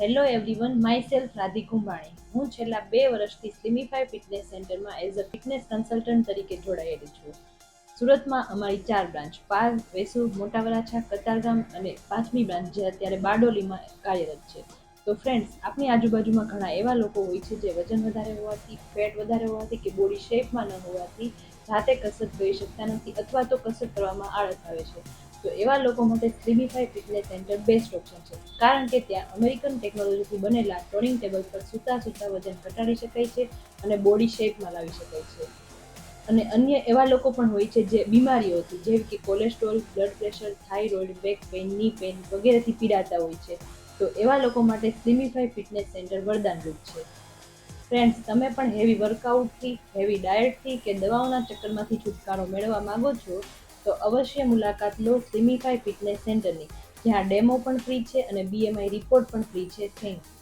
Hello everyone, my self Radhi Kumbhani. હું છેલ્લા 2 વર્ષથી સ્લિમિફાઈ ફિટનેસ સેન્ટરમાં એઝ અ ફિટનેસ કન્સલ્ટન્ટ તરીકે જોડાયેલી છું. સુરતમાં અમારી 4 બ્રાન્ચ પાલ, વેસુ, મોટા વરાછા, કતારગામ અને 5મી બ્રાન્ચ જે અત્યારે બારડોલીમાં કાર્યરત છે. તો ફ્રેન્ડ્સ, આપણી આજુબાજુમાં ઘણા એવા લોકો હોય છે જે વજન વધારે હોવાથી, ફેટ વધારે હોવાથી કે બોડી શેપમાં ન હોવાથી જાતે કસરત કરી શકતા નથી અથવા તો કસરત કરવામાં આળસ આવે છે. તો એવા લોકો માટે સ્લિમિફાઈ ફિટનેસ સેન્ટર બેસ્ટ ઓપ્શન છે, કારણ કે ત્યાં અમેરિકન ટેકનોલોજીથી બનેલા ટર્નિંગ ટેબલ પર સૂતા વજન ઘટાડી શકાય છે અને બોડી શેપમાં લાવી શકાય છે. અને અન્ય એવા લોકો પણ હોય છે જે બીમારીઓથી, જેવી કે cholesterol, blood pressure, thyroid, back pain, ની પેઇન વગેરેથી પીડાતા હોય છે. તો એવા લોકો માટે સ્લિમિફાઈ ફિટનેસ સેન્ટર વરદાનરૂપ છે. ફ્રેન્ડ્સ, તમે પણ હેવી વર્કઆઉટથી, હેવી ડાયટથી કે દવાઓના ચક્કરમાંથી છુટકારો મેળવવા માંગો છો તો અવશ્ય મુલાકાત લો સ્લિમિફાઈ ફિટનેસ સેન્ટરની, જ્યાં ડેમો પણ ફ્રી છે અને BMI રિપોર્ટ પણ ફ્રી છે. Thank you.